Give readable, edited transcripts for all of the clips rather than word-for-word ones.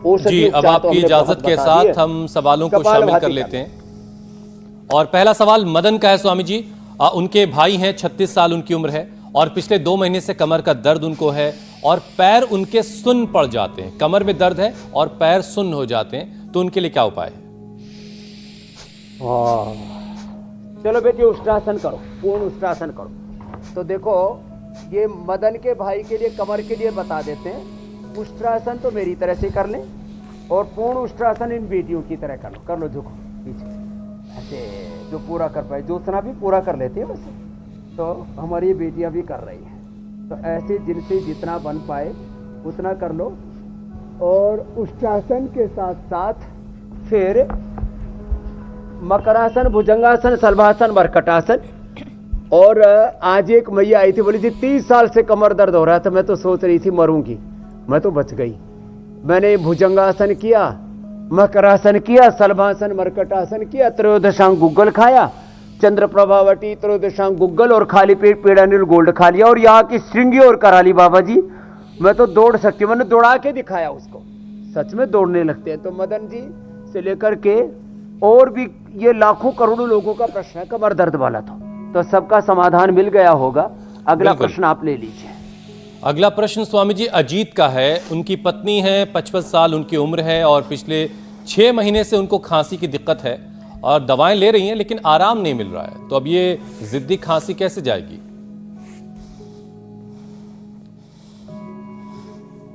जी, अब आपकी इजाजत के साथ हम सवालों को शामिल कर लेते हैं। और पहला सवाल मदन का है स्वामी जी। उनके भाई हैं, 36 साल उनकी उम्र है और पिछले 2 महीने से कमर का दर्द उनको है और पैर उनके सुन्न पड़ जाते हैं। कमर में दर्द है और पैर सुन्न हो जाते हैं, तो उनके लिए क्या उपाय है? चलो बेटी, उष्ट्रासन करो, पूर्ण उष्ट्रासन करो। तो देखो, ये मदन के भाई के लिए कमर के लिए बता देते हैं। उष्ट्रासन तो मेरी तरह से कर लें और पूर्ण उष्ट्रासन इन बेटियों की तरह कर लो, झुको पीछे ऐसे, जो पूरा कर पाए। ज्योत्सना भी पूरा कर लेती है वैसे, तो हमारी ये बेटियां भी कर रही हैं। तो ऐसे जिनसे जितना बन पाए उतना कर लो। और उष्ट्रासन के साथ साथ फिर मकरासन, भुजंगासन, सलभासन, मरकटासन। और आज एक मैया आई थी, बोली थी 30 साल से कमर दर्द हो रहा था, मैं तो सोच रही थी मरूंगी, मैं तो बच गई। मैंने भुजंगासन किया, मकरासन किया, सलभासन, मरकटासन किया, त्रयोदशांग गुग्गल खाया, चंद्र प्रभावटी, त्रयोदशांग गुग्गल और खाली पेट पेड़ानिल गोल्ड खा लिया और यहाँ की श्रृंगी और कराली बाबा जी, मैं तो दौड़ सकती हूँ। मैंने दौड़ा के दिखाया उसको, सच में दौड़ने लगते हैं। तो मदन जी से लेकर के और भी ये लाखों करोड़ों लोगों का प्रश्न है कमर दर्द वाला, तो सबका समाधान मिल गया होगा। अगला प्रश्न आप ले लीजिए। अगला प्रश्न स्वामी जी अजीत का है। उनकी पत्नी है, 55 साल उनकी उम्र है और पिछले 6 महीने से उनको खांसी की दिक्कत है और दवाएं ले रही हैं लेकिन आराम नहीं मिल रहा है। तो अब ये जिद्दी खांसी कैसे जाएगी?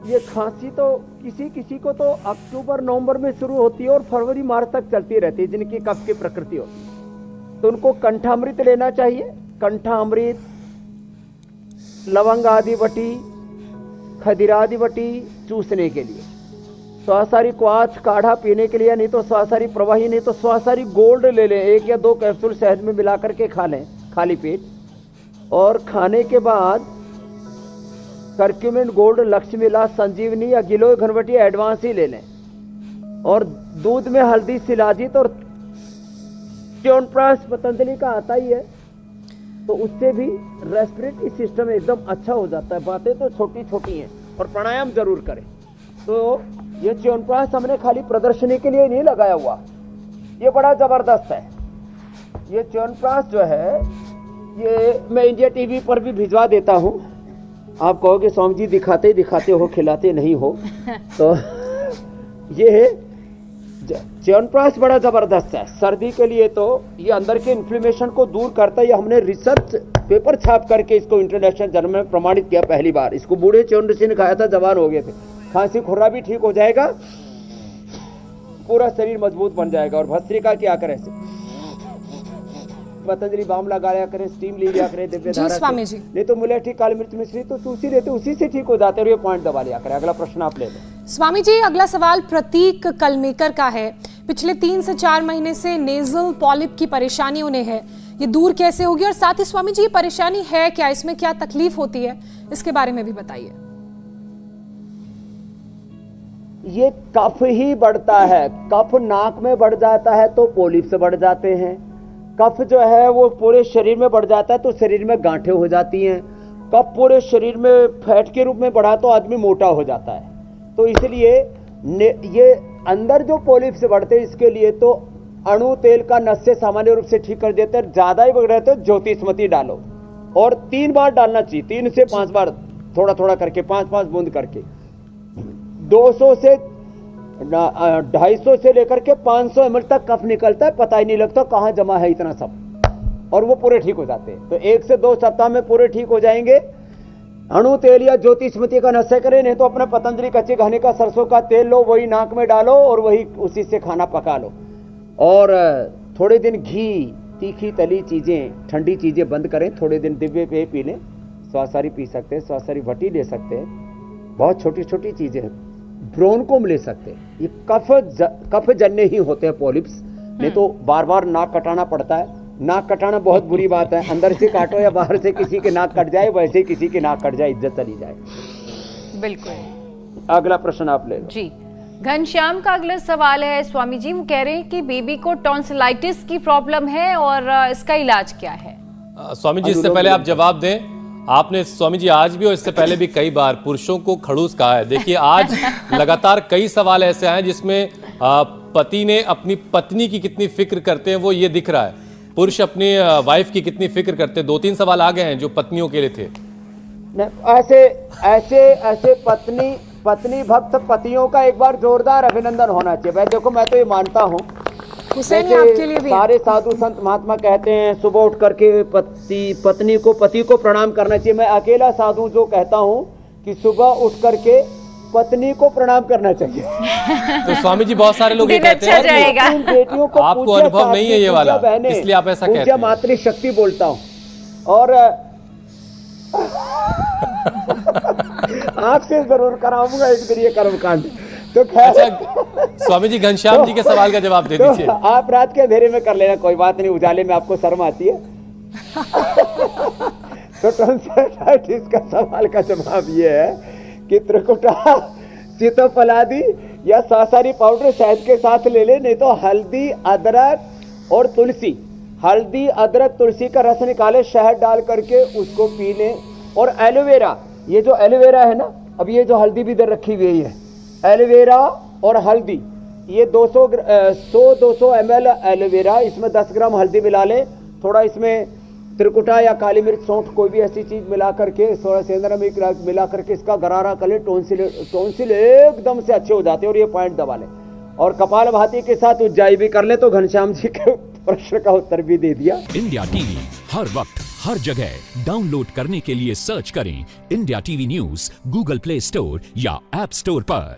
ये खांसी तो किसी किसी को तो अक्टूबर नवंबर में शुरू होती है और फरवरी मार्च तक चलती रहती है, जिनकी कफ की प्रकृति होती है। तो उनको कंठामृत लेना चाहिए। कंठामृत, लवंग आदि बटी, खदिरादि बटी चूसने के लिए, स्वासारी क्वाथ काढ़ा पीने के लिए, नहीं तो स्वासारी प्रवाही, नहीं तो स्वासारी गोल्ड ले लें, 1 या 2 कैप्सूल शहद में मिला करके खा लें खाली पेट। और खाने के बाद करक्यूमिन गोल्ड, लक्ष्मी विलास, संजीवनी या गिलोय घनवटी एडवांस ही ले लें। और दूध में हल्दी, शिलाजीत और च्यवनप्राश पतंजलि का आता ही है, तो उससे भी रेस्पिरेटरी सिस्टम एकदम अच्छा हो जाता है। बातें तो छोटी छोटी हैं और प्राणायाम जरूर करें। तो ये च्यवनप्राश हमने खाली प्रदर्शनी के लिए नहीं लगाया हुआ, ये बड़ा जबरदस्त है। ये च्यवनप्राश जो है ये मैं इंडिया टीवी पर भी भिजवा देता हूँ। आप कहोगे स्वामी जी दिखाते हो, खिलाते नहीं हो। तो ये च्यवनप्राश बड़ा जबरदस्त है सर्दी के लिए। तो ये अंदर के इन्फ्लेमेशन को दूर करता है। ये हमने रिसर्च पेपर छाप करके इसको इंटरनेशनल जर्नल में प्रमाणित किया पहली बार। इसको बूढ़े च्यवन ऋषि ने खाया था, जवान हो गए थे। खांसी खुर्रा भी ठीक हो जाएगा, पूरा शरीर मजबूत बन जाएगा। और भस्त्रिका क्या करें, पतंजलि बाम लगाया करें, स्टीम ले लिया करें दिव्य धारा से। नहीं तो मुलेठी, काली मिर्च, मिश्री तो तुलसी लेते, उसी से ठीक हो जाते हैं। और ये पॉइंट दबा लिया करें। अगला प्रश्न आप ले लें। स्वामी जी अगला सवाल प्रतीक कलमेकर का है। पिछले 3 से 4 महीने से नेजल पॉलिप की परेशानी उन्हें है, ये दूर कैसे होगी? और साथ ही स्वामी जी ये परेशानी है क्या, इसमें क्या तकलीफ होती है, इसके बारे में भी बताइए। ये कफ ही बढ़ता है। कफ नाक में बढ़ जाता है तो पोलिप से बढ़ जाते हैं। कफ जो है वो पूरे शरीर में बढ़ जाता है तो शरीर में गांठें हो जाती हैं। कफ पूरे शरीर में फैट के रूप में बढ़ा तो आदमी मोटा हो जाता है। तो इसलिए ये अंदर जो पोलिप से बढ़ते हैं, इसके लिए तो अणु तेल का नस्य सामान्य रूप से ठीक कर देते हैं। ज्यादा ही बढ़ रहे तो ज्योतिष्मती डालो और 3 बार डालना चाहिए, 3 से 5 बार, थोड़ा थोड़ा करके 5-5 बूंद करके। 200 से 250 से लेकर के 500 ml तक कफ निकलता है, पता ही नहीं लगता कहाँ जमा है इतना सब, और वो पूरे ठीक हो जाते हैं। तो 1 से 2 सप्ताह में पूरे ठीक हो जाएंगे। अणु तेल या ज्योतिष्मती का नशा करें, नहीं तो अपना पतंजलि कच्चे घाने का सरसों का तेल लो, वही नाक में डालो और वही उसी से खाना पका लो। और थोड़े दिन घी, तीखी तली चीजें, ठंडी चीजें बंद करें। थोड़े दिन दिव्य पेय पी लें, स्वासारी पी सकते हैं, स्वासारी भट्टी ले सकते हैं। बहुत छोटी छोटी चीजें हैं। ब्रोनकोम ले सकते हैं। ये कफ जन्य ही होते हैं पॉलिप्स, नहीं तो बार बार नाक कटाना पड़ता है। नाक कटाना बहुत बुरी बात है, अंदर से काटो या बाहर से किसी के नाक कट जाए, वैसे ही किसी के नाक कट जाए, इज्जत चली जाए। बिल्कुल। अगला प्रश्न आप ले लो जी। घनश्याम का अगला सवाल है स्वामी जी, वो कह रहे हैं कि बेबी को टॉन्सिलाइटिस की प्रॉब्लम है और इसका इलाज क्या है? स्वामी जी इससे पहले आप जवाब दें, आपने स्वामी जी आज भी और इससे पहले भी कई बार पुरुषों को खड़ूस कहा है। देखिए आज लगातार कई सवाल ऐसे आए जिसमें पति ने अपनी पत्नी की कितनी फिक्र करते हैं वो ये दिख रहा है, पुरुष अपनी वाइफ की कितनी फिक्र करते हैं। 2-3 सवाल आ गए हैं जो पत्नियों के लिए थे। ऐसे ऐसे ऐसे पत्नी भक्त पतियों का एक बार जोरदार अभिनंदन होना चाहिए। भाई देखो, मैं तो ये मानता हूँ, हुसैन ये आपके लिए भी है। सारे साधु संत महात्मा कहते हैं सुबह उठ करके पति को प्रणाम करना चाहिए। मैं अकेला साधु जो कहता हूँ कि सुबह उठ करके पत्नी को प्रणाम करना चाहिए। तो स्वामी जी बहुत सारे लोग ये दिन कहते अच्छा हैं जाएगा। इन बेटियों को आपको पूज्य अनुभव नहीं है ये पूज्य वाला, बहनें, इसलिए आप ऐसा कहते पूज्य हैं। मातृशक्ति बोलता हूँ। और आपसे जरूर कराऊंगा एक दिन ये कर्मकांड। तो खैर, अच्छा स्वामी जी घनश्याम जी के सवाल का जवाब दे दीजिए। तो आप रात के अंधेरे में कर लेना, कोई बात नहीं, उजाले में आपको शर्म आती है। तो टॉन्सिलाइटिस का सवाल का जवाब ये है कि त्रिकुटा, सीतोफलादी या सांसारी पाउडर शहद के साथ ले ले, नहीं तो हल्दी अदरक और तुलसी, हल्दी अदरक तुलसी का रस निकाले, शहद डाल करके उसको पी लें। और एलोवेरा, ये जो एलोवेरा है ना, अब ये जो हल्दी भी इधर रखी हुई है, एलोवेरा और हल्दी, ये 100-200 ml एलोवेरा, इसमें 10 ग्राम हल्दी मिला लें, थोड़ा इसमें त्रिकुटा या काली मिर्च सौंठ कोई भी ऐसी चीज मिला करके, थोड़ा सेंधा नमक मिला करके इसका गरारा कर ले। टॉन्सिल एकदम से अच्छे हो जाते हैं। और ये पॉइंट दबा लें और कपालभाति के साथ उज्जाई भी कर ले। तो घनश्याम जी के प्रश्न का उत्तर भी दे दिया। इंडिया टीवी हर वक्त हर जगह डाउनलोड करने के लिए सर्च करें India TV news Google play store या ऐप स्टोर पर।